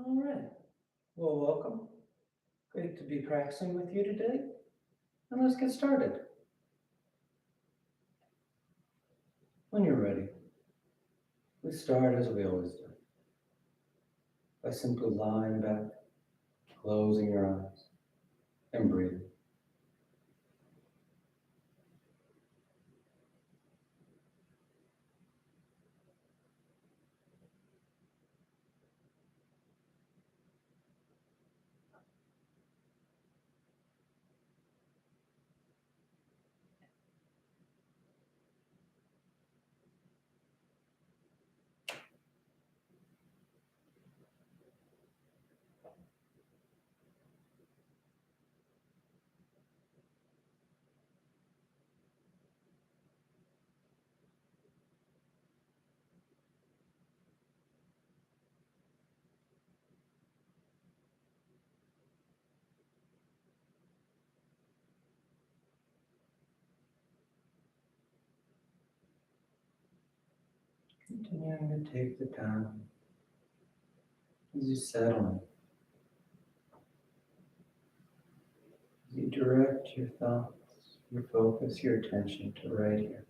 All right. Well, welcome. Great to be practicing with you today. And let's get started. When you're ready, we start as we always do by simply lying back, closing your eyes, and breathing. Continuing to take the time as you settle in, as you direct your thoughts, your focus, your attention to right here.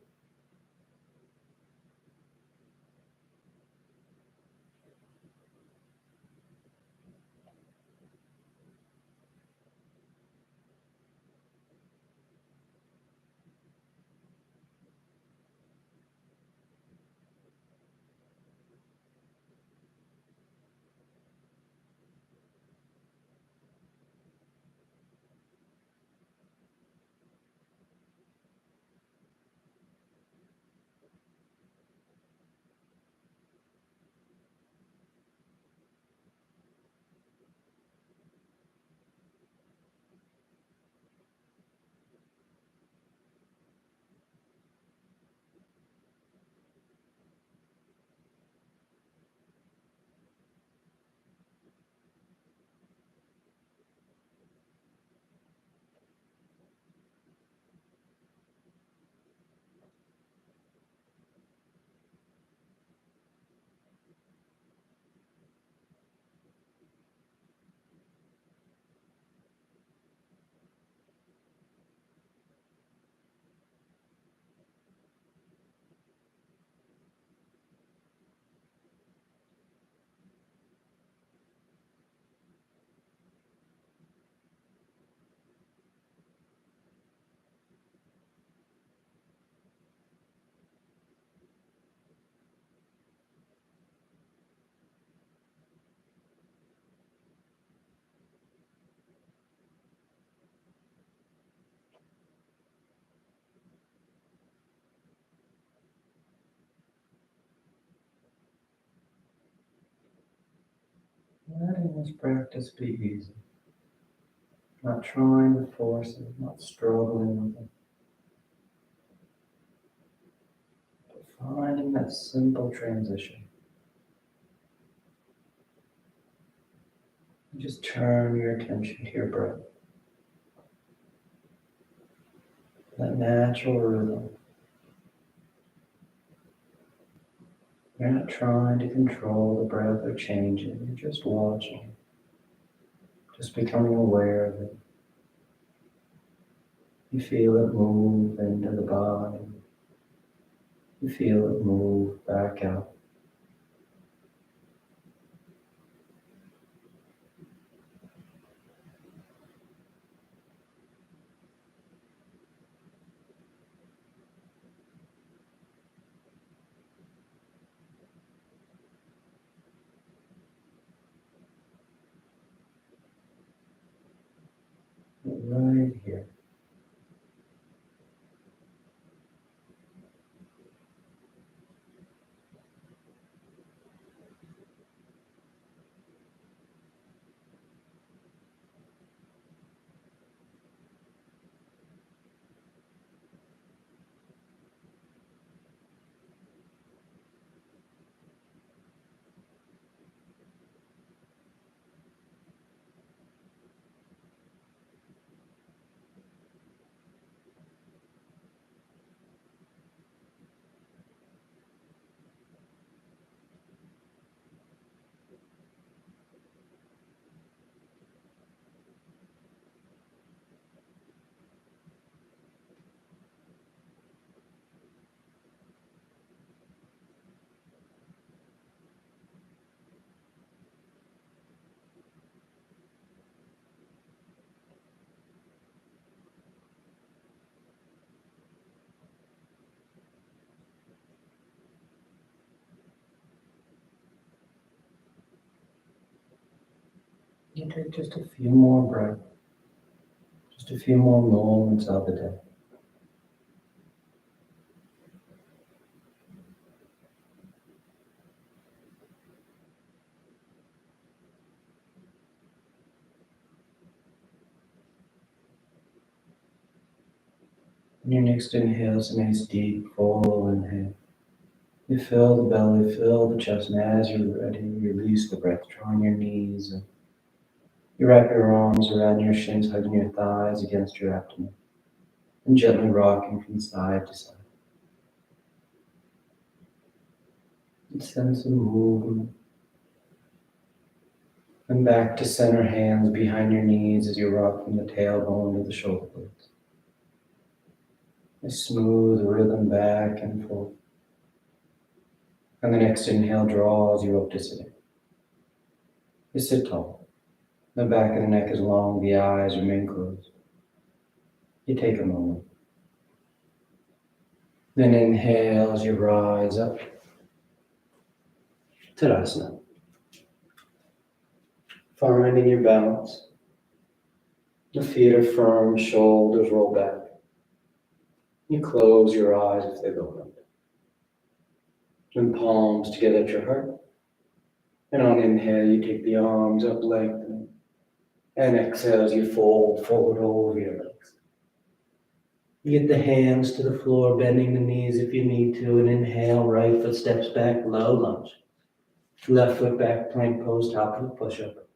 Letting this practice be easy, not trying to force it, not struggling with it, but finding that simple transition. Just turn your attention to your breath, that natural rhythm. You're not trying to control the breath or change it, you're just watching, just becoming aware of it. You feel it move into the body, you feel it move back out. Right here. you take just a few more breaths, just a few more moments of the day. And your next inhale is a nice deep, full inhale. You fill the belly, fill the chest, and as you're ready, release the breath, drawing your knees. And you wrap your arms around your shins, hugging your thighs against your abdomen, and gently rocking from side to side. And sense of movement. And back to center, hands behind your knees as you rock from the tailbone to the shoulder blades. A smooth rhythm back and forth. And the next inhale draws you up to sitting. You sit tall. The back of the neck is long, the eyes remain closed. You take a moment. Then inhale as you rise up. Tadasana. Finding your balance. The feet are firm, shoulders roll back. You close your eyes if they go up. And palms together at your heart. And on inhale, you take the arms up, lengthening. And exhale as you fold forward over your legs. You get the hands to the floor, bending the knees if you need to. And inhale, right foot steps back, low lunge. Left foot back, plank pose, top foot push-up.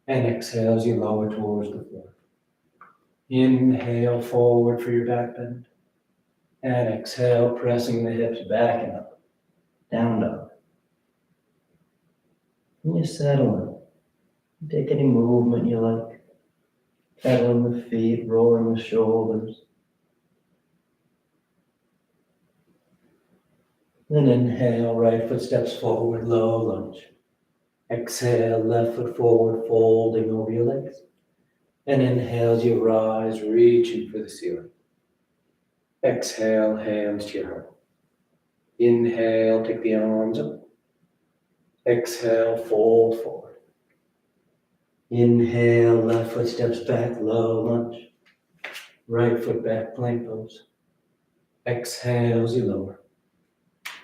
And exhale as you lower towards the floor. Inhale forward for your back bend. And exhale, pressing the hips back and up. Down dog. And you settle in. Take any movement you like. Pedaling the feet, rolling the shoulders. Then inhale, right foot steps forward, low lunge. Exhale, left foot forward, folding over your legs. And inhale as you rise, reaching for the ceiling. Exhale, hands to your heart. Inhale, take the arms up. Exhale, fold forward. Inhale, left foot steps back, low lunge. Right foot back, plank pose. Exhale as you lower.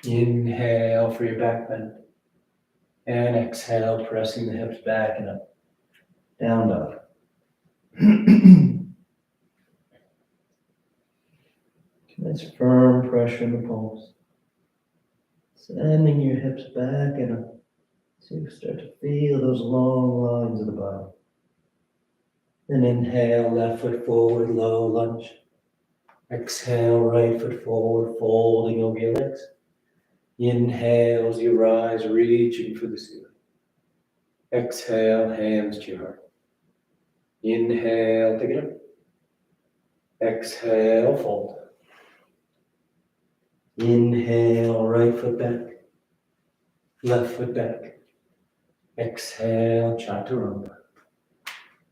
Inhale for your back bend. And exhale, pressing the hips back and up. Down dog. Nice firm pressure in the palms. Sending your hips back and up. So you start to feel those long lines of the body. Then inhale, left foot forward, low lunge. Exhale, right foot forward, folding over your legs. Inhale as you rise, reaching for the ceiling. Exhale, hands to your heart. Inhale, take it up. Exhale, fold. Inhale, right foot back. Left foot back. Exhale, chaturanga.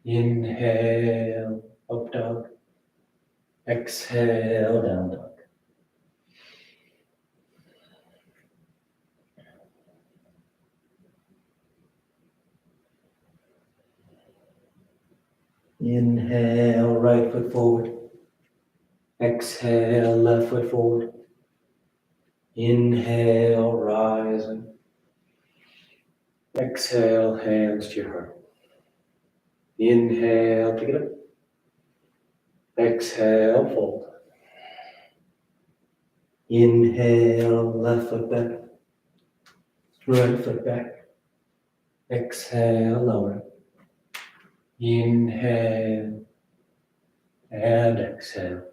Inhale, up dog. Exhale, down dog. Inhale, right foot forward. Exhale, left foot forward. Inhale, rising. Exhale, hands to your heart. Inhale, pick it up. Exhale, fold. Inhale, left foot back. Right foot back. Exhale, lower. Inhale and exhale.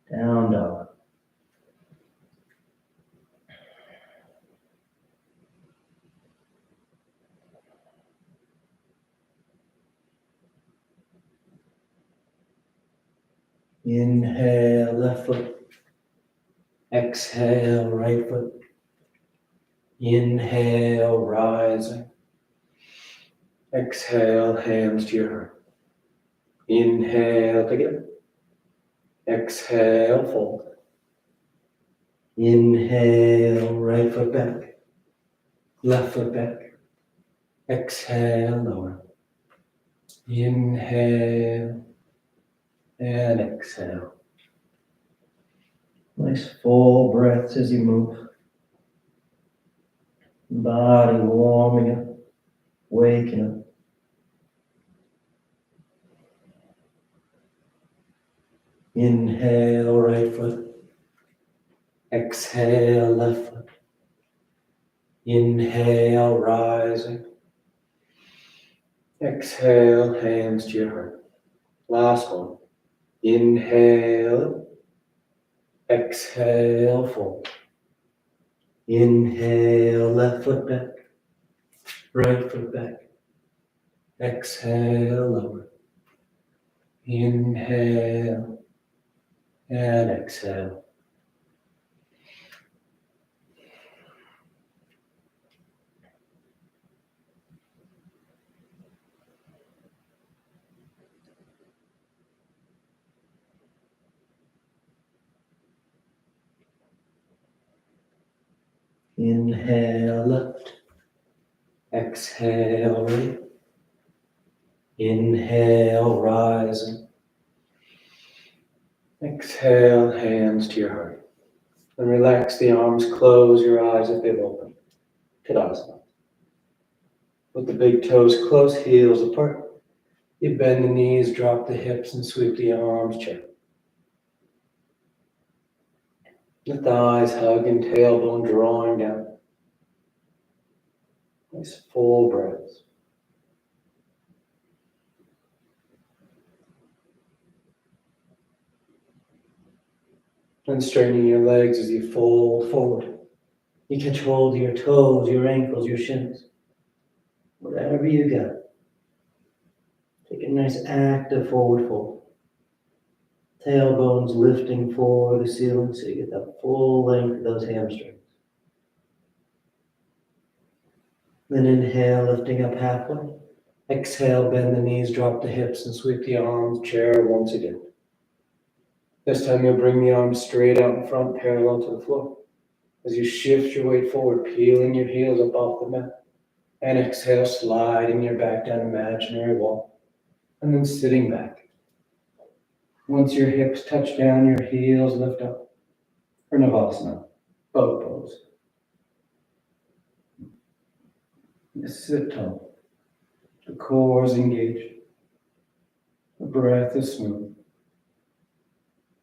Down dog. Inhale, left foot. Exhale, right foot. Inhale, rising. Exhale, hands to your heart. Inhale, together. Exhale, fold. Inhale, right foot back. Left foot back. Exhale, lower. Inhale and exhale. Nice full breaths as you move. Body warming up, waking up. Inhale, right foot. Exhale, left foot. Inhale, rising. Exhale, hands to your heart. Last one. Inhale. Exhale, fold. Inhale, left foot back. Right foot back. Exhale, lower. Inhale and exhale. Inhale, left. Exhale, right. Inhale, rising. Exhale, hands to your heart. And relax the arms, close your eyes if they've opened. Tadasana. With the big toes close, heels apart. You bend the knees, drop the hips, and sweep the arms, chair. The thighs hug and tailbone drawing down. Nice full breaths. And straightening your legs as you fold forward. You catch hold of your toes, your ankles, your shins. Whatever you got. Take a nice active forward fold. Tailbones lifting for the ceiling so you get that full length of those hamstrings. Then inhale, lifting up halfway. Exhale, bend the knees, drop the hips, and sweep the arms, chair once again. This time you'll bring the arms straight out in front, parallel to the floor. As you shift your weight forward, peeling your heels up off the mat. And exhale, sliding your back down imaginary wall. And then sitting back. Once your hips touch down, your heels lift up. For Navasana, boat pose. You sit tall. The core is engaged. The breath is smooth.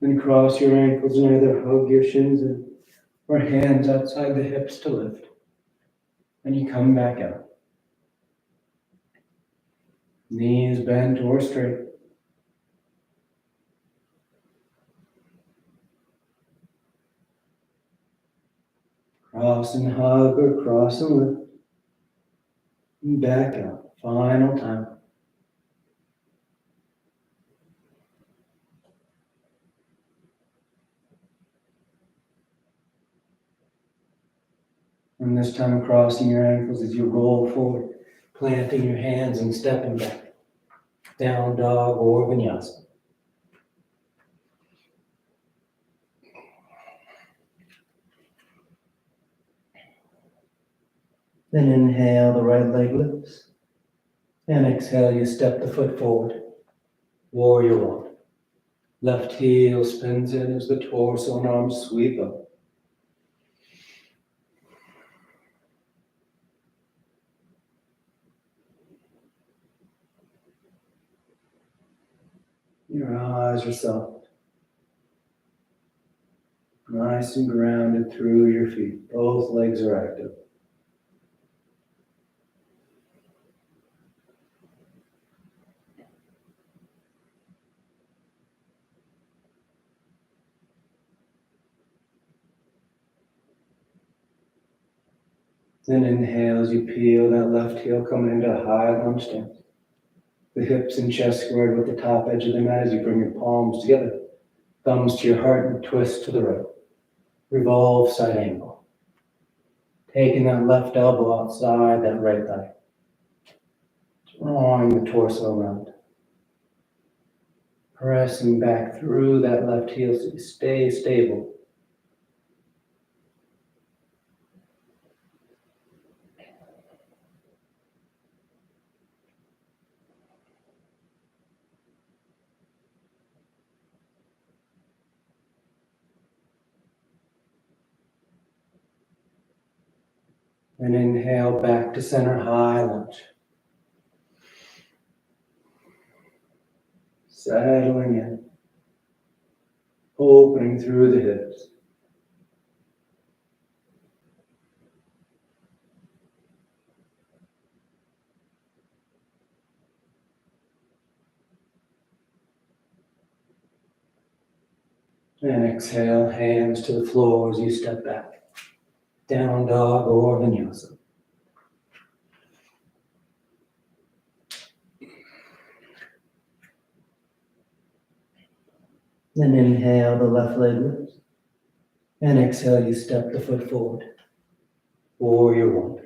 Then cross your ankles and either hug your shins in or hands outside the hips to lift. And you come back out. Knees bent or straight. Cross and hug or cross and lift. And back out. Final time. And this time crossing your ankles as you roll forward, planting your hands and stepping back. Down dog or vinyasa. Then inhale, the right leg lifts. And exhale, you step the foot forward. Warrior one. Left heel spins in as the torso and arms sweep up. Your eyes are soft. Nice and grounded through your feet. Both legs are active. Then inhale as you peel that left heel, coming into a high lunge stance. The hips and chest squared with the top edge of the mat as you bring your palms together. Thumbs to your heart and twist to the right. Revolve side angle. Taking that left elbow outside that right thigh. Drawing the torso around. Pressing back through that left heel so you stay stable. And inhale back to center, high lunge. Settling in. Opening through the hips. And exhale, hands to the floor as you step back. Down dog or vinyasa. Then inhale, the left leg lifts. And exhale, you step the foot forward. Warrior one.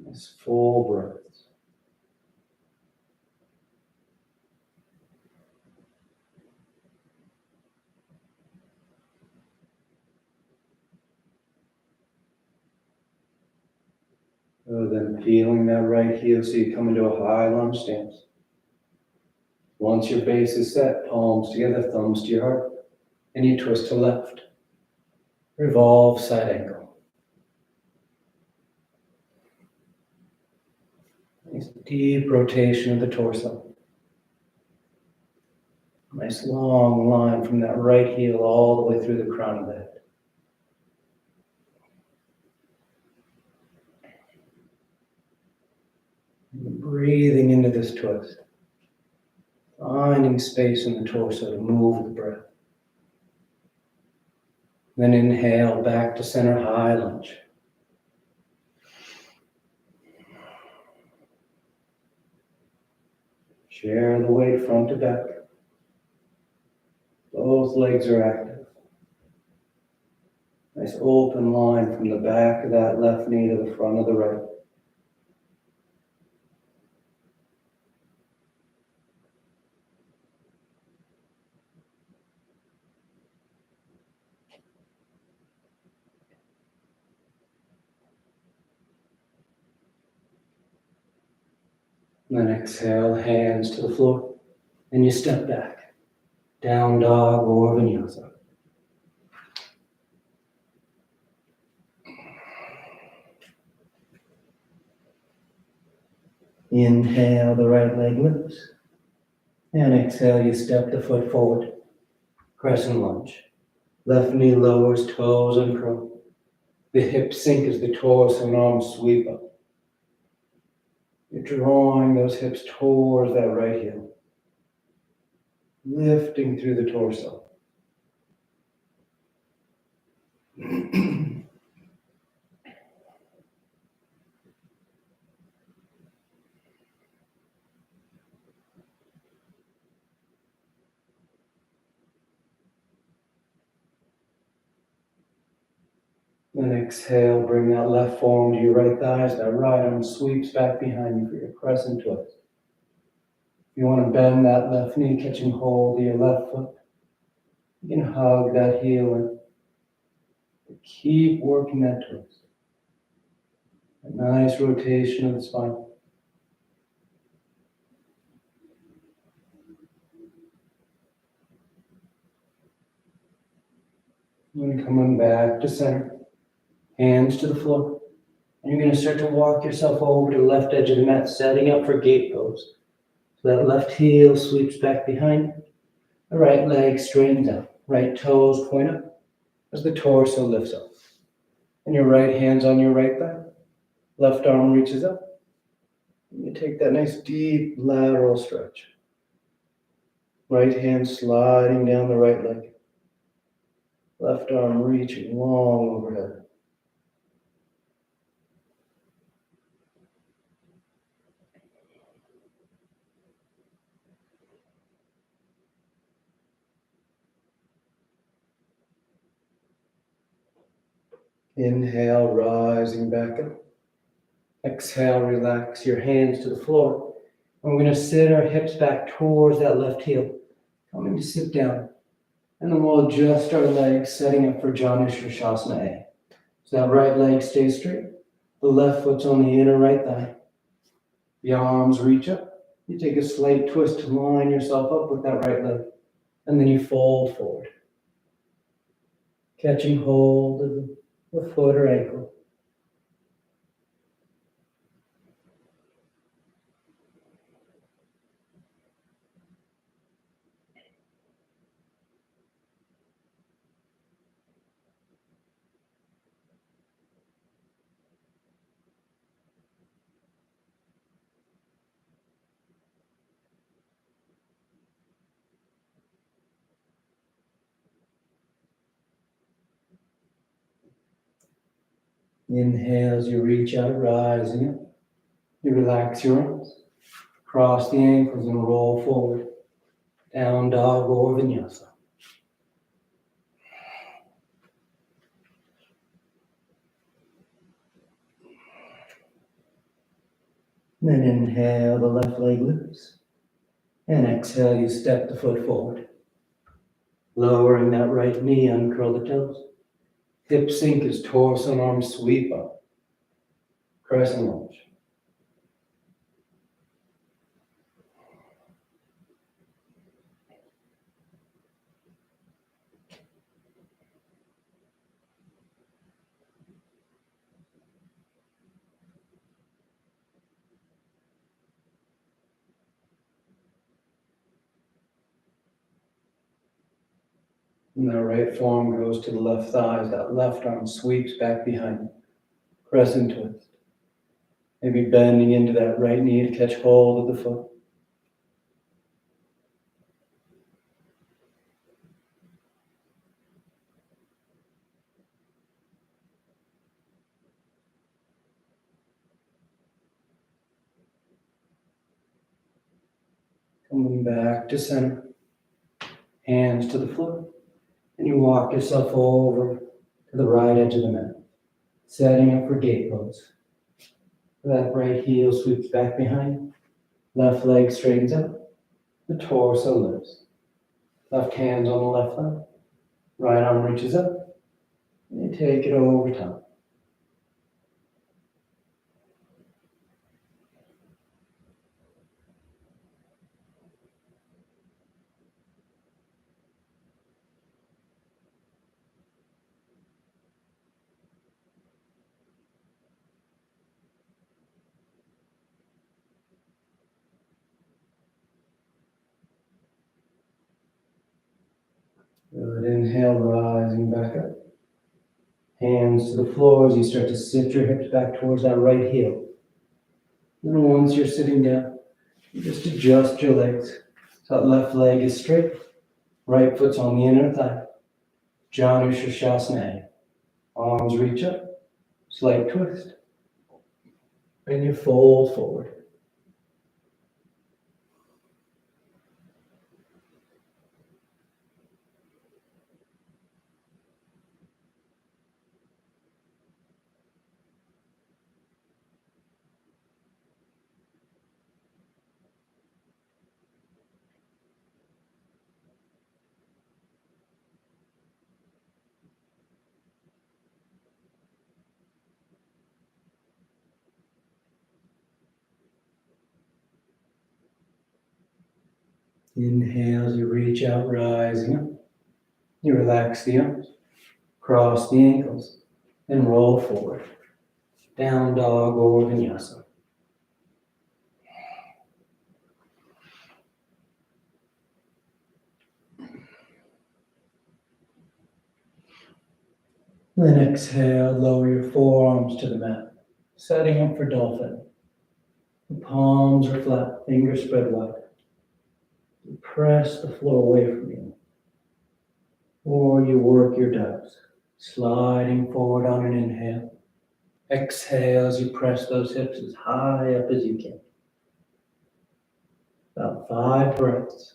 Nice full breaths. Then feeling that right heel so you come into a high lunge stance. Once your base is set, palms together, thumbs to your heart, and you twist to left. Revolve side ankle. Nice deep rotation of the torso. Nice long line from that right heel all the way through the crown of the head. Breathing into this twist. Finding space in the torso to move with the breath. Then inhale back to center, high lunge. Share the weight front to back. Both legs are active. Nice open line from the back of that left knee to the front of the right. Then exhale, hands to the floor, and you step back. Down dog or vinyasa. Inhale, the right leg lifts. And exhale, you step the foot forward. Crescent lunge. Left knee lowers, toes uncurl. The hips sink as the torso and arms sweep up. You're drawing those hips towards that right heel. Lifting through the torso. Then exhale, bring that left forearm to your right thigh as that right arm sweeps back behind you for your crescent twist. If you want to bend that left knee, catching hold of your left foot, you can hug that heel in. Keep working that twist. A nice rotation of the spine. And coming back to center. Hands to the floor. And you're going to start to walk yourself over to the left edge of the mat, setting up for gate pose. So that left heel sweeps back behind you. The right leg straightens out. Right toes point up as the torso lifts up. And your right hand's on your right thigh. Left arm reaches up. And you take that nice deep lateral stretch. Right hand sliding down the right leg. Left arm reaching long overhead. Inhale, rising back up. Exhale, relax your hands to the floor. And we're going to sit our hips back towards that left heel. Coming to sit down. And then we'll adjust our legs, setting up for Janu Sirsasana A. So that right leg stays straight. The left foot's on the inner right thigh. The arms reach up. You take a slight twist to line yourself up with that right leg, and then you fold forward, catching hold of the foot or ankle. Inhale as you reach out, rising up. You relax your arms, cross the ankles and roll forward. Down dog or vinyasa. Then inhale, the left leg loose. And exhale, you step the foot forward. Lowering that right knee, uncurl the toes. Hip sink as torso and arms sweep up. Crescent lunge. And the right forearm goes to the left thigh as that left arm sweeps back behind you. Crescent twist. Maybe bending into that right knee to catch hold of the foot. Coming back to center. Hands to the floor. And you walk yourself over to the right edge of the mat. Setting up for gate pose. That right heel sweeps back behind. Left leg straightens up. The torso lifts. Left hand on the left leg. Right arm reaches up. And you take it over top. Good. Inhale, rising back up. Hands to the floor as you start to sit your hips back towards that right heel. And once you're sitting down, you just adjust your legs. So that left leg is straight. Right foot's on the inner thigh. Janu Shirshasana. Arms reach up. Slight twist. And you fold forward. Inhale as you reach out, rising up. You relax the arms, cross the ankles, and roll forward. Down dog or vinyasa. Then exhale, lower your forearms to the mat, setting up for dolphin. The palms are flat, fingers spread wide. You press the floor away from you. Or you work your dives, sliding forward on an inhale. Exhale as you press those hips as high up as you can. About 5 breaths.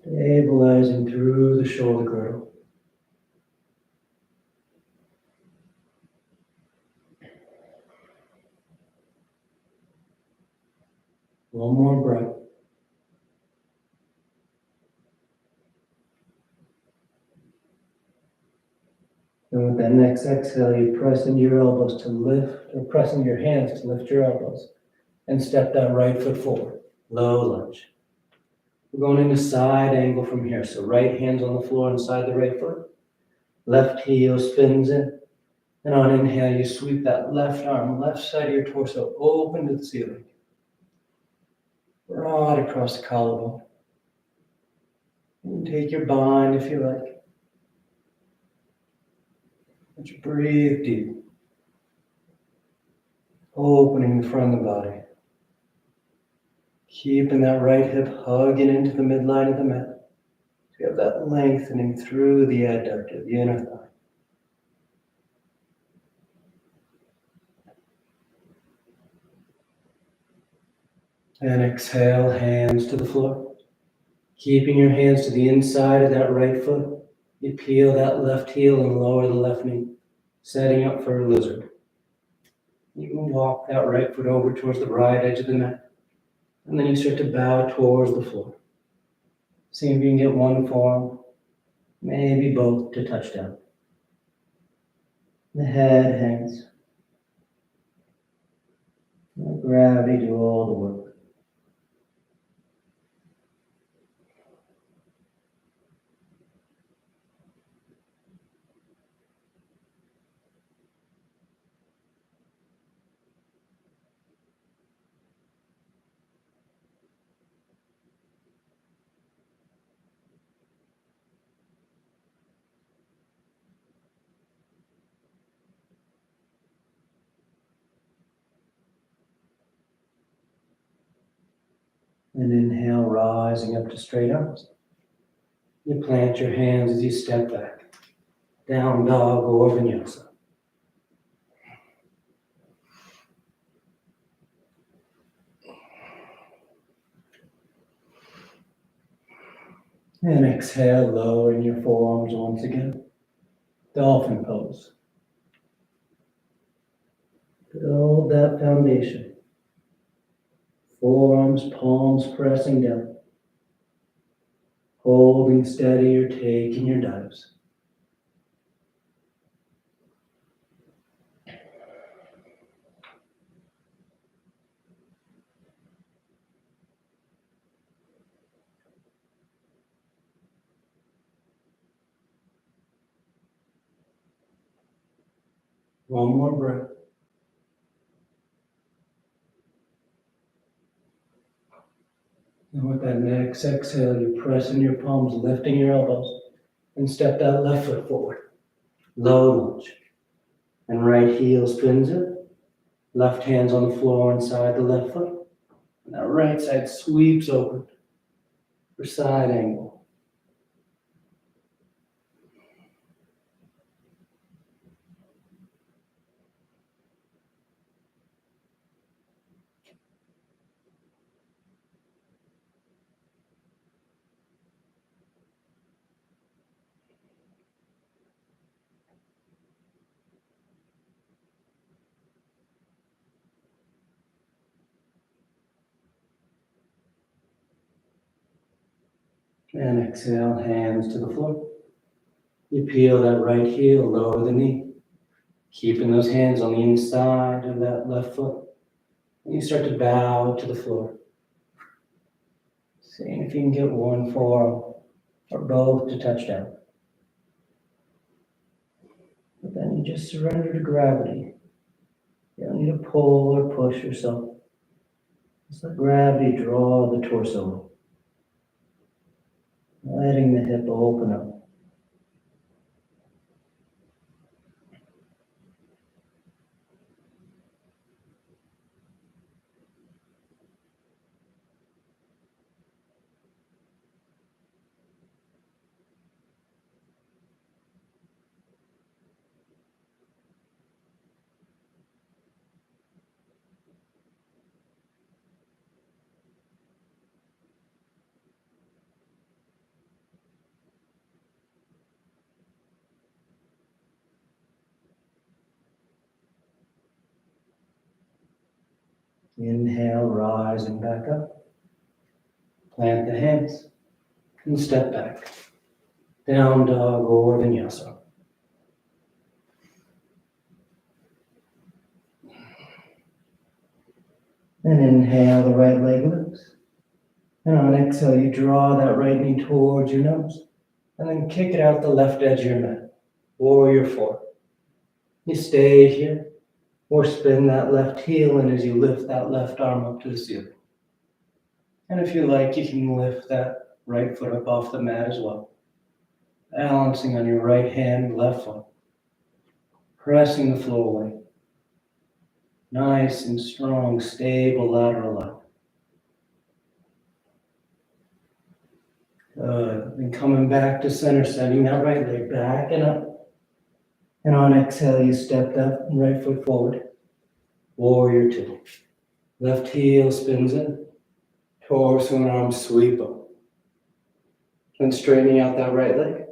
Stabilizing through the shoulder girdle. One more breath. And with that next exhale, you press into your elbows to lift, or press into your hands to lift your elbows. And step that right foot forward. Low lunge. We're going into side angle from here. So right hand's on the floor inside the right foot. Left heel spins in. And on inhale, you sweep that left arm, left side of your torso, open to the ceiling. Broad across the collarbone. And take your bind if you like. And you breathe deep. Opening the front of the body. Keeping that right hip hugging into the midline of the mat. So you have that lengthening through the adductor, the inner thigh. And exhale, hands to the floor. Keeping your hands to the inside of that right foot. You peel that left heel and lower the left knee, setting up for a lizard. You can walk that right foot over towards the right edge of the mat. And then you start to bow towards the floor. See if you can get one form, maybe both, to touch down. The head hangs. Let gravity do all the work. And inhale, rising up to straight arms. You plant your hands as you step back. Down dog or vinyasa. And exhale, lowering your forearms once again. Dolphin pose. Build that foundation. Forearms, palms pressing down. Holding steady or taking your dives. One more breath. And with that next exhale, you press in your palms, lifting your elbows, and step that left foot forward. Low lunge. And right heel spins it. Left hand's on the floor inside the left foot. And that right side sweeps open for side angle. And exhale, hands to the floor. You peel that right heel, lower the knee. Keeping those hands on the inside of that left foot. And you start to bow to the floor. Seeing if you can get one forearm or both to touch down. But then you just surrender to gravity. You don't need to pull or push yourself. Just let gravity draw the torso. Letting the hip open up. Inhale, rising back up. Plant the hands and step back. Down dog or vinyasa. Then inhale, the right leg lifts. And on exhale, you draw that right knee towards your nose. And then kick it out the left edge of your mat. Warrior four. You stay here, or spin that left heel in as you lift that left arm up to the ceiling. And if you like, you can lift that right foot up off the mat as well. Balancing on your right hand, left foot. Pressing the floor away. Nice and strong, stable lateral line. Good. And coming back to center, sending that right leg back and up. And on exhale, you step that right foot forward. Warrior two. Left heel spins in. Torso and arms sweep up. And straightening out that right leg.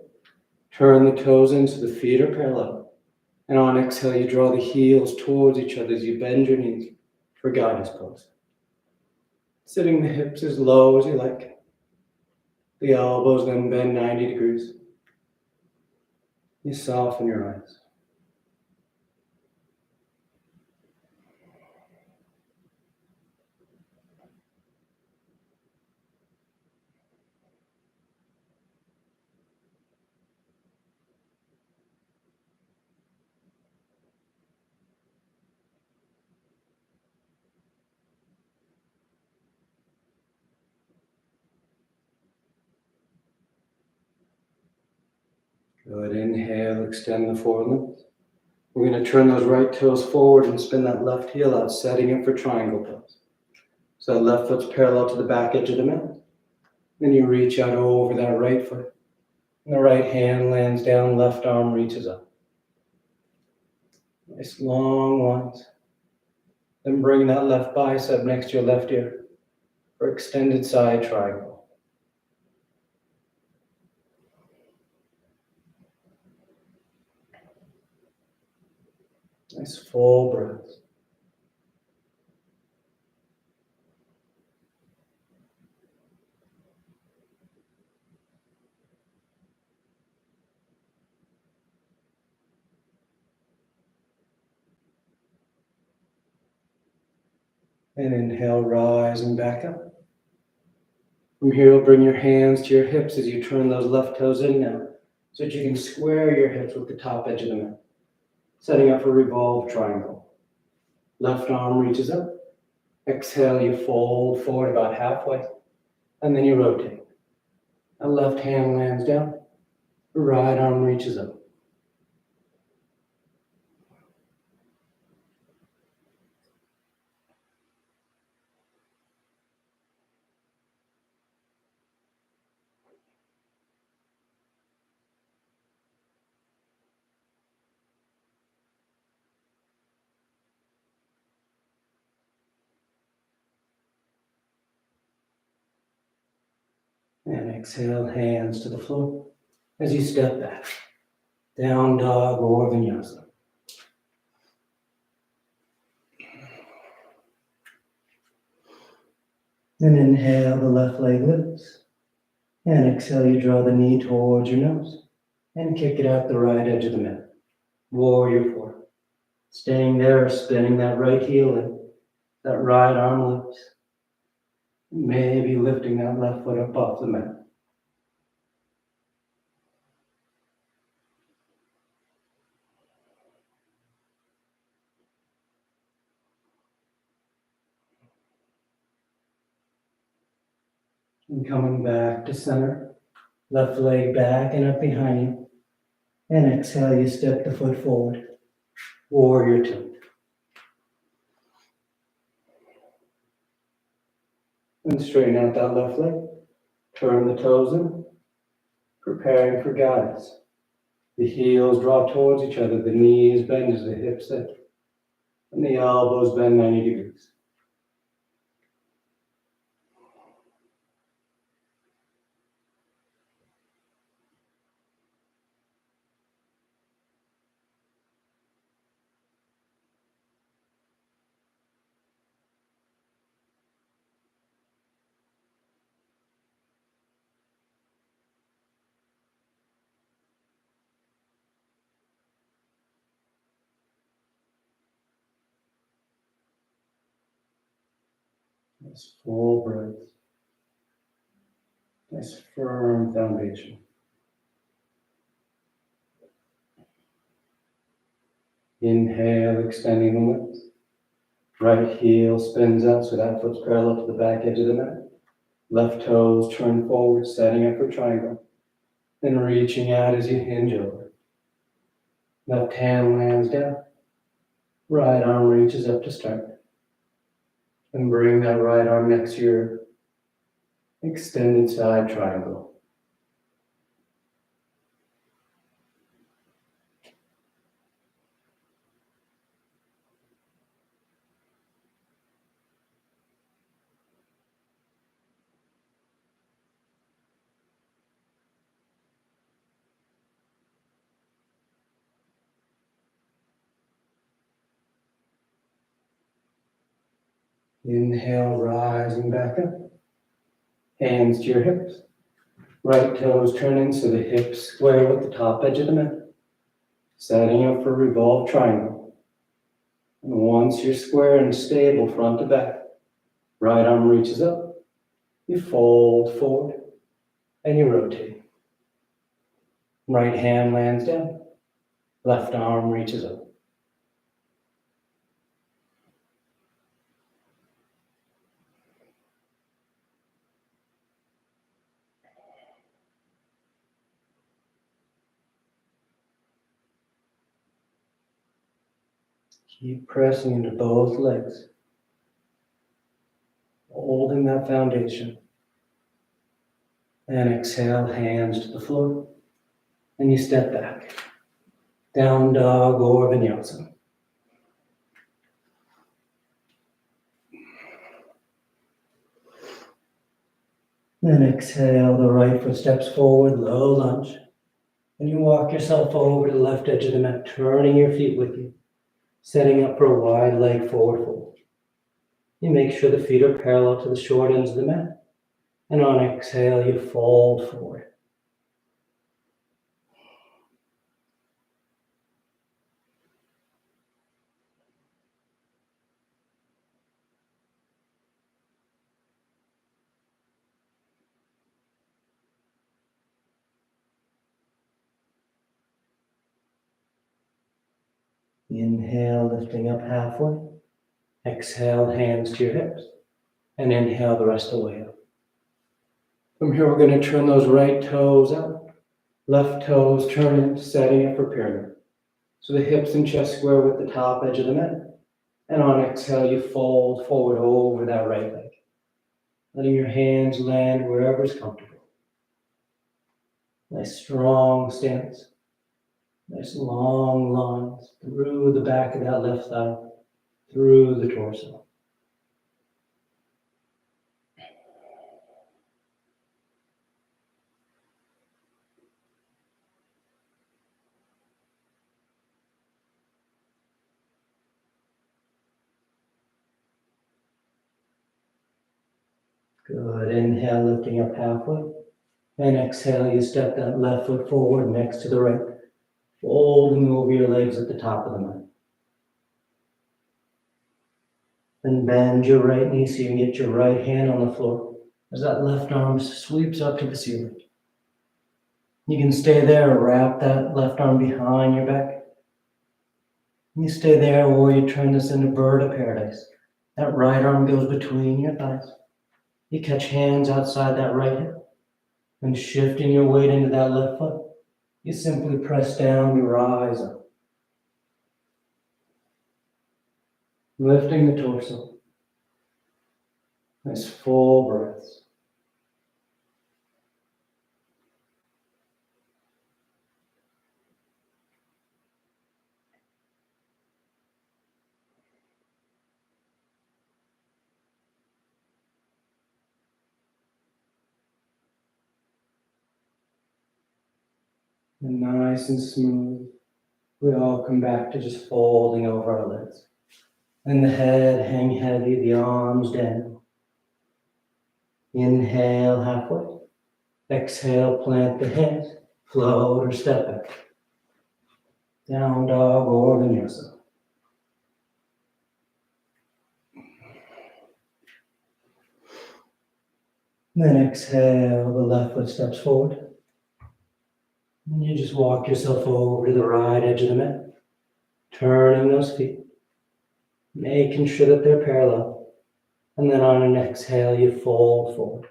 Turn the toes in so the feet are parallel. And on exhale, you draw the heels towards each other as you bend your knees for goddess pose. Sitting the hips as low as you like. The elbows then bend 90 degrees. You soften your eyes. Good. Inhale, extend the forelimbs. We're going to turn those right toes forward and spin that left heel out, setting it for triangle pose. So that left foot's parallel to the back edge of the mat. Then you reach out over that right foot. And the right hand lands down, left arm reaches up. Nice long lines. Then bring that left bicep next to your left ear for extended side triangle. Nice full breath. And inhale, rising back up. From here, you'll bring your hands to your hips as you turn those left toes in now, so that you can square your hips with the top edge of the mat, setting up a revolved triangle. Left arm reaches up. Exhale, you fold forward about halfway, and then you rotate. The left hand lands down. The right arm reaches up. And exhale, hands to the floor as you step back. Down dog or vinyasa. And inhale, the left leg lifts. And exhale, you draw the knee towards your nose. And kick it out the right edge of the mat. Warrior four. Staying there, spinning that right heel in. That right arm lifts. Maybe lifting that left foot up off the mat. And coming back to center. Left leg back and up behind you. And exhale, you step the foot forward. Warrior two. And straighten out that left leg. Turn the toes in. Preparing for goddess. The heels draw towards each other. The knees bend as the hips sit. And the elbows bend 90 degrees. Nice full breath. Nice firm foundation. Inhale, extending the limbs. Right heel spins out so that foot's parallel to the back edge of the mat. Left toes turn forward, setting up for triangle. Then reaching out as you hinge over. Left hand lands down. Right arm reaches up to start. And bring that right arm next to your extended side triangle. Inhale, rising back up. Hands to your hips. Right toes turning so the hips square with the top edge of the mat. Setting up for revolved triangle. And once you're square and stable front to back, right arm reaches up. You fold forward and you rotate. Right hand lands down. Left arm reaches up. Keep pressing into both legs. Holding that foundation. And exhale, hands to the floor. And you step back. Down dog or vinyasa. Then exhale, the right foot steps forward, low lunge. And you walk yourself over to the left edge of the mat, turning your feet with you. Setting up for a wide leg forward fold. You make sure the feet are parallel to the short ends of the mat. And on exhale, you fold forward. Inhale, lifting up halfway. Exhale, hands to your hips. And inhale the rest of the way up. From here, we're going to turn those right toes out. Left toes turning, setting up for pyramid. So the hips and chest square with the top edge of the mat. And on exhale, you fold forward over that right leg. Letting your hands land wherever is comfortable. Nice strong stance. Nice long lines through the back of that left thigh, through the torso. Good. Inhale, lifting up halfway. And exhale, you step that left foot forward next to the right. Folding over your legs at the top of the mat. Then bend your right knee so you can get your right hand on the floor as that left arm sweeps up to the ceiling. You can stay there or wrap that left arm behind your back. You stay there or you turn this into bird of paradise. That right arm goes between your thighs. You catch hands outside that right hip. And shifting your weight into that left foot, you simply press down, you rise up. Lifting the torso. Nice full breaths. And nice and smooth, we all come back to just folding over our legs. And the head hang heavy, the arms down. Inhale halfway. Exhale, plant the hands, float or step back. Down dog or vinyasa. Then exhale, the left foot steps forward. And you just walk yourself over to the right edge of the mat, turning those feet, making sure that they're parallel. And then on an exhale, you fold forward.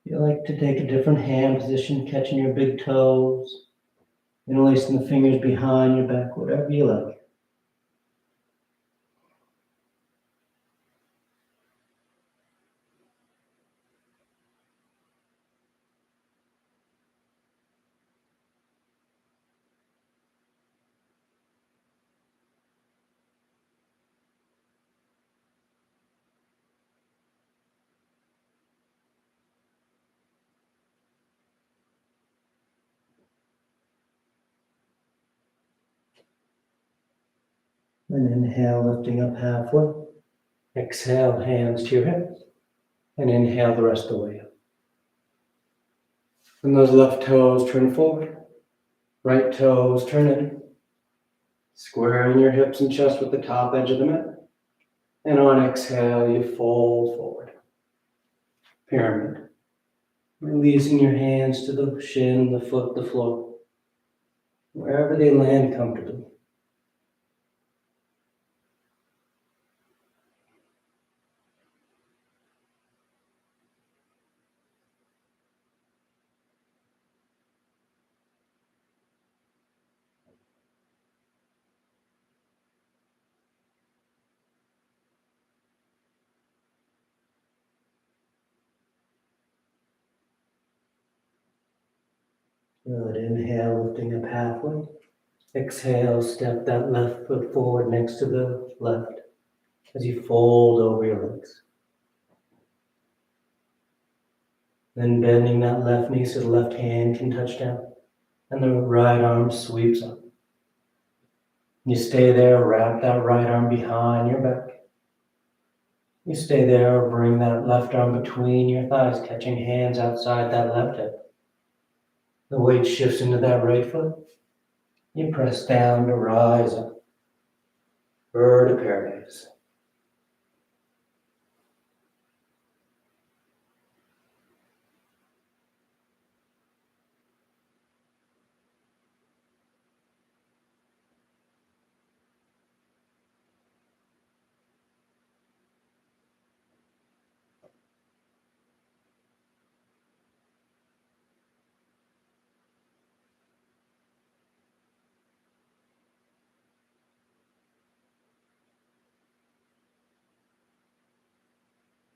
You like to take a different hand position, catching your big toes, interlacing the fingers behind your back, whatever you like. And inhale, lifting up halfway. Exhale, hands to your hips. And inhale the rest of the way up. And those left toes turn forward. Right toes turn in. Squaring your hips and chest with the top edge of the mat. And on exhale, you fold forward. Pyramid. Releasing your hands to the shin, the foot, the floor. Wherever they land comfortably. Good. Inhale, lifting up halfway. Exhale, step that left foot forward next to the left as you fold over your legs. Then bending that left knee so the left hand can touch down and the right arm sweeps up. You stay there, wrap that right arm behind your back. You stay there, bring that left arm between your thighs, catching hands outside that left hip. The weight shifts into that right foot. You press down to rise up. Bird of paradise.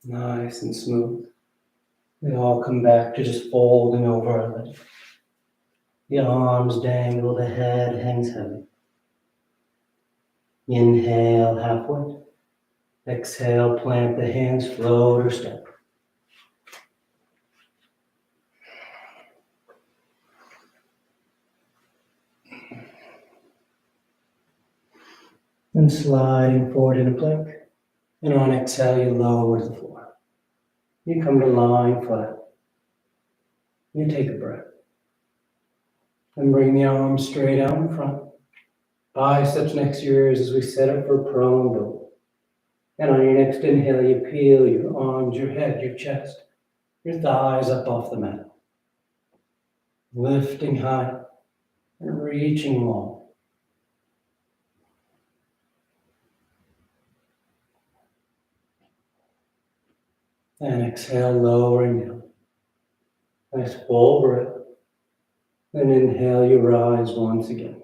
Nice and smooth. They all come back to just folding over our legs. The arms dangle, the head hangs heavy. Inhale halfway. Exhale, plant the hands, float or step. And sliding forward in a plank. And on exhale, you lower to the floor. You come to lying flat. You take a breath. And bring the arms straight out in front. Biceps next to your ears as we set up for prone dog. And on your next inhale, you peel your arms, your head, your chest, your thighs up off the mat. Lifting high and reaching long. And exhale, lowering down. Nice full breath. And inhale, you rise once again.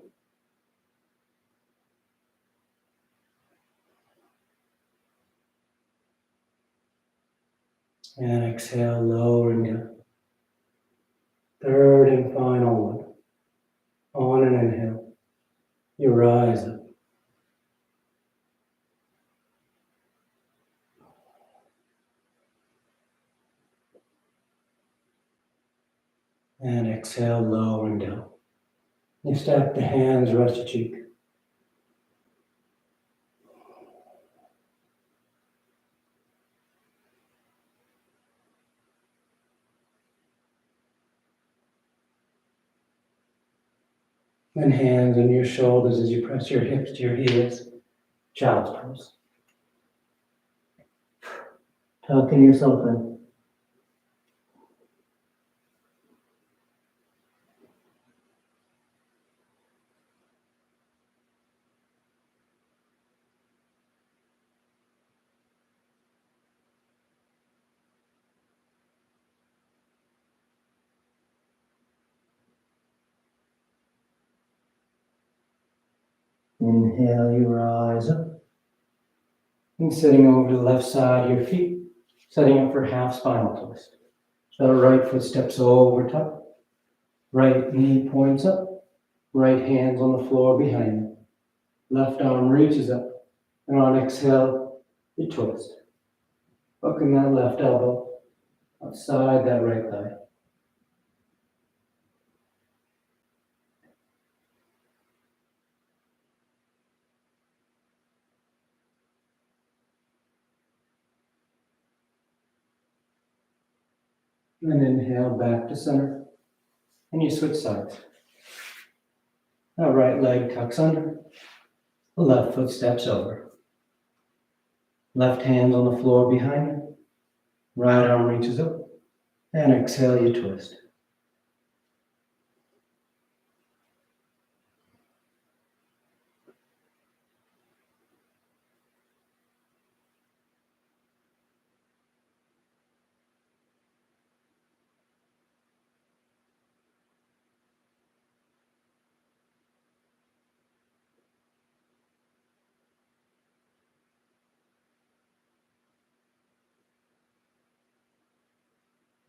And exhale, lowering down. Third and final one. On an inhale, you rise up. And exhale, lowering down. You stack the hands, rest your cheek. And hands on your shoulders as you press your hips to your heels. Child's pose. Tucking yourself in. Inhale, you rise up. And sitting over to the left side of your feet, setting up for half spinal twist. So right foot steps over top. Right knee points up. Right hand's on the floor behind you. Left arm reaches up. And on exhale, you twist. Hooking that left elbow outside that right thigh. And inhale back to center. And you switch sides. That right leg tucks under. The left foot steps over. Left hand on the floor behind you. Right arm reaches up. And exhale, you twist.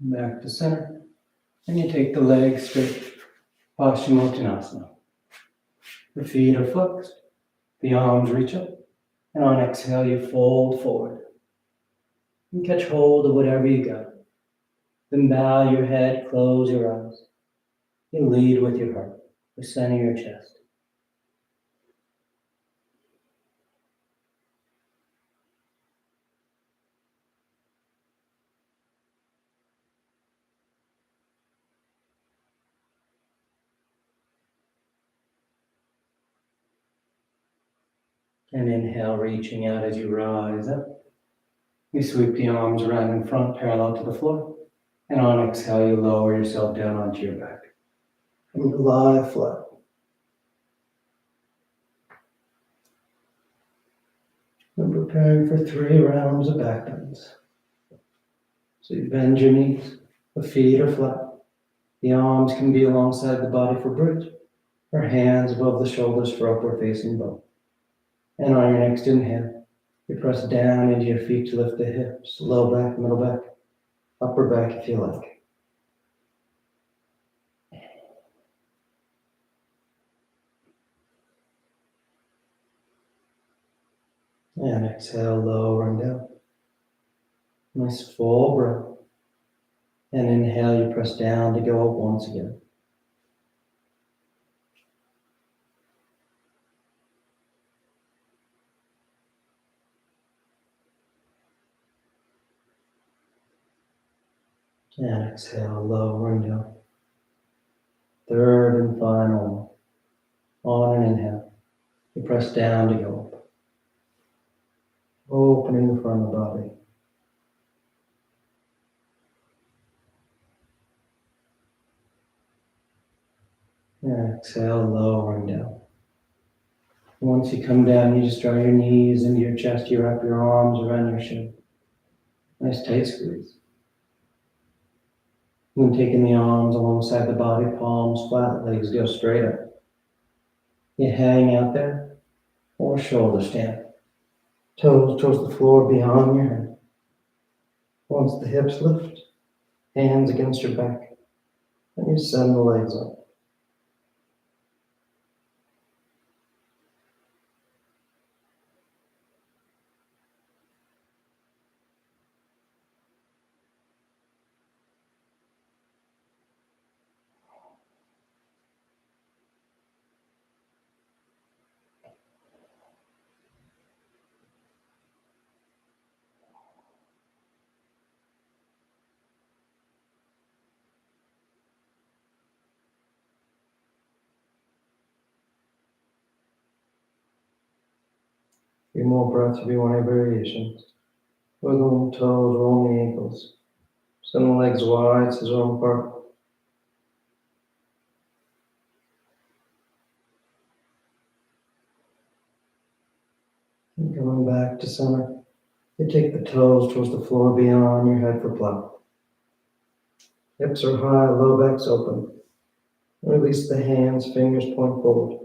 Back to center. And you take the legs straight. Paschimottanasana. The feet are flexed. The arms reach up. And on exhale, you fold forward. And catch hold of whatever you got. Then bow your head, close your eyes. You lead with your heart, the center of your chest. And inhale, reaching out as you rise up. You sweep the arms around in front, parallel to the floor. And on exhale, you lower yourself down onto your back. And you lie flat. And preparing for 3 rounds of back bends. So you bend your knees. The feet are flat. The arms can be alongside the body for bridge, or hands above the shoulders for upward facing bow. And on your next inhale, you press down into your feet to lift the hips, low back, middle back, upper back if you like. And exhale, lowering down. Nice full breath. And inhale, you press down to go up once again. And exhale, lowering down. Third and final. On an inhale, you press down to go up. Opening the front of the body. And exhale, lowering down. Once you come down, you just draw your knees into your chest. You wrap your arms around your shin. Nice tight squeeze. And then taking the arms alongside the body, palms flat, legs go straight up. You hang out there, or shoulder stand. Toes towards the floor beyond your head. Once the hips lift, hands against your back, and you send the legs up. Few more breaths if you want any variations. Wiggle the toes, roll the ankles. Send the legs wide, scissor them apart. And coming back to center, you take the toes towards the floor beyond your head for plow. Hips are high, low back's open. Release the hands, fingers point forward.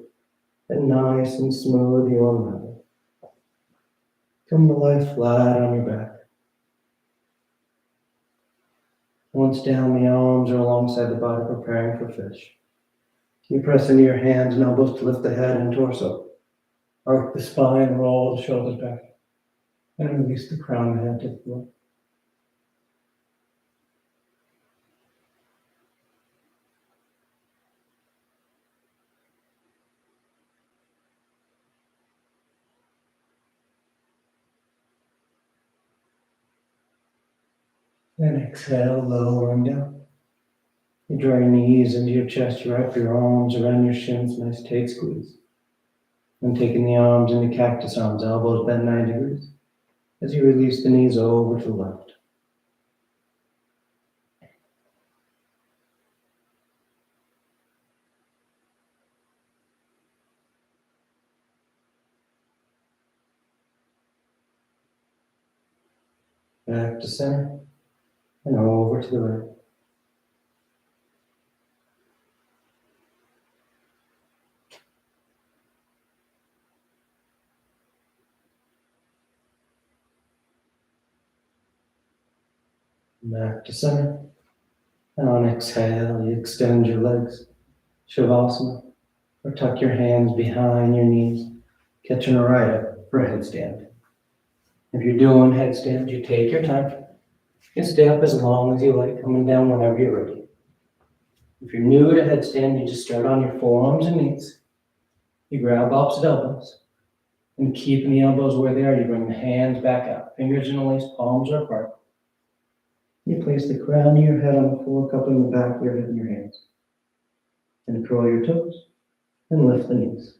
and nice and smooth you unravel. Come to lie flat on your back. Once down, the arms are alongside the body preparing for fish. You press into your hands and elbows to lift the head and torso. Arc the spine, roll the shoulders back, and release the crown of the head to the floor. Then exhale, lowering down. You draw your knees into your chest, you wrap your arms around your shins, nice tight squeeze. And taking the arms into cactus arms, elbows bend 90 degrees. As you release the knees over to the left. Back to center, and over to the right. Back to center. And on exhale, you extend your legs, Shavasana, or tuck your hands behind your knees, catching a right up for a headstand. If you're doing headstand, you take your time. You stay up as long as you like, coming down whenever you're ready. If you're new to headstand, you just start on your forearms and knees. You grab opposite elbows, and keeping the elbows where they are, you bring the hands back out. Fingers interlaced, palms are apart. You place the crown of your head on the floor, cupping the back of your head in your hands. And curl your toes and lift the knees.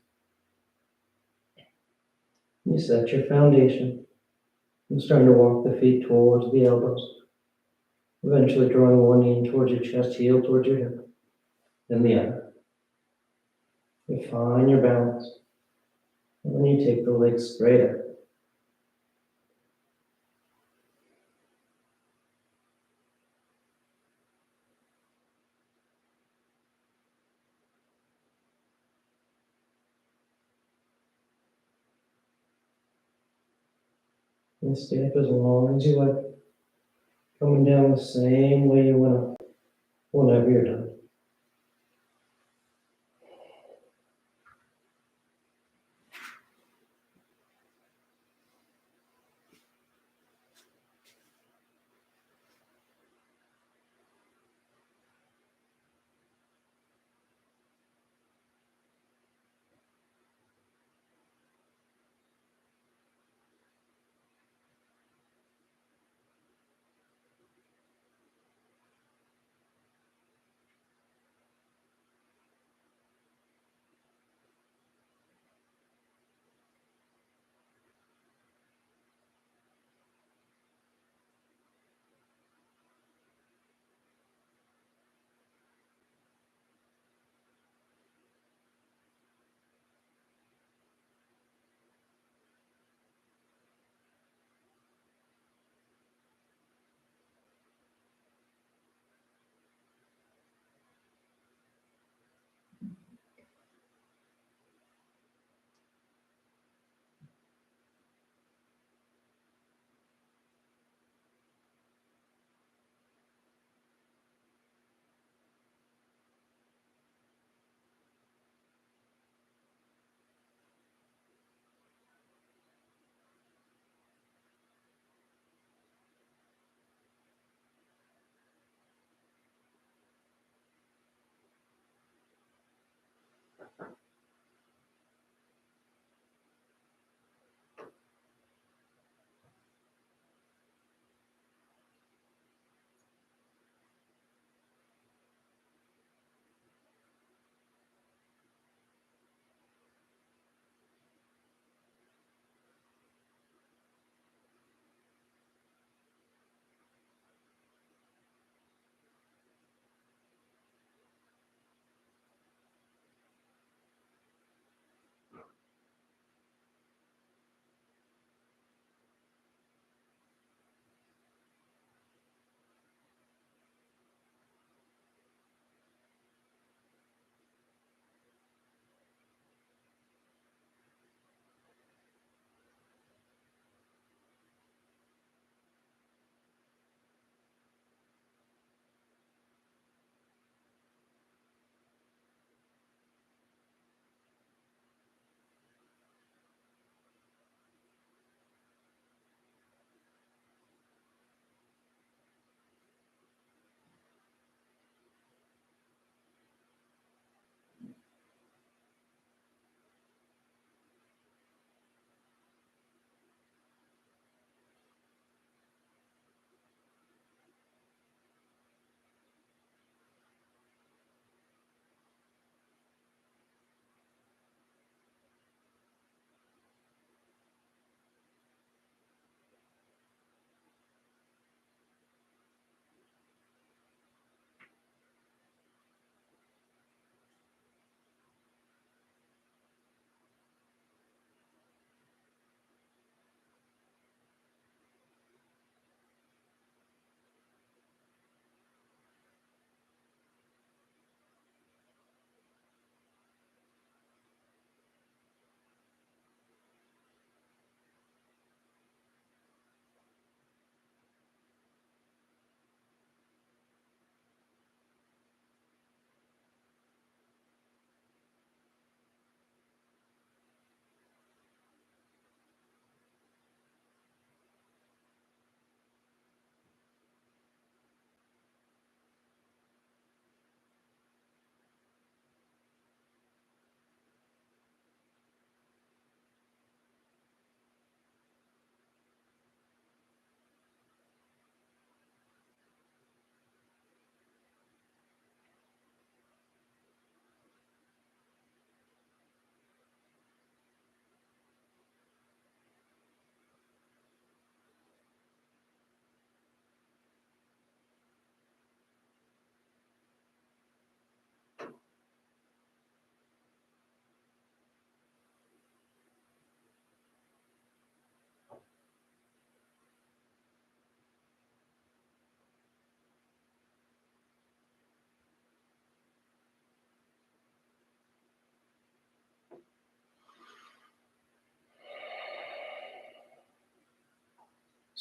You set your foundation and starting to walk the feet towards the elbows. Eventually drawing one knee in towards your chest, heel towards your hip, then the other. You find your balance. And then you take the legs straight up. And stay up as long as you like. Coming down the same way you went up whenever you're done.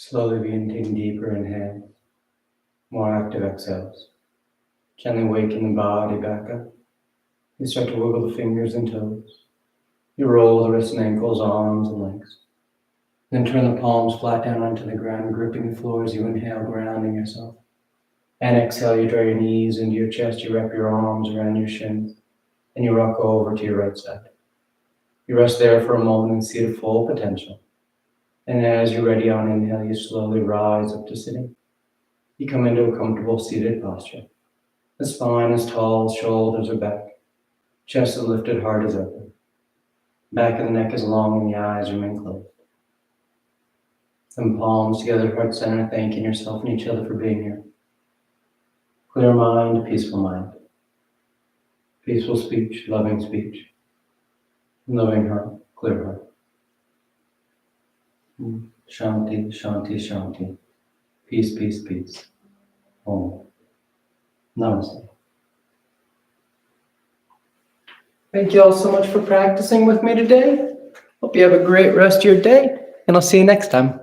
Slowly begin taking deeper inhales, more active exhales. Gently waking the body back up. You start to wiggle the fingers and toes. You roll the wrists and ankles, arms and legs. Then turn the palms flat down onto the ground, gripping the floor as you inhale, grounding yourself. And exhale, you draw your knees into your chest, you wrap your arms around your shins, and you rock over to your right side. You rest there for a moment and see the full potential. And as you're ready on inhale, you slowly rise up to sitting. You come into a comfortable seated posture. The spine is tall, shoulders are back. Chest is lifted, heart is open. Back of the neck is long and the eyes remain closed. Then palms together at heart center, thanking yourself and each other for being here. Clear mind, peaceful mind. Peaceful speech, loving speech. Loving heart, clear heart. Shanti, shanti, shanti. Peace, peace, peace. Om. Namaste. Thank you all so much for practicing with me today. Hope you have a great rest of your day, and I'll see you next time.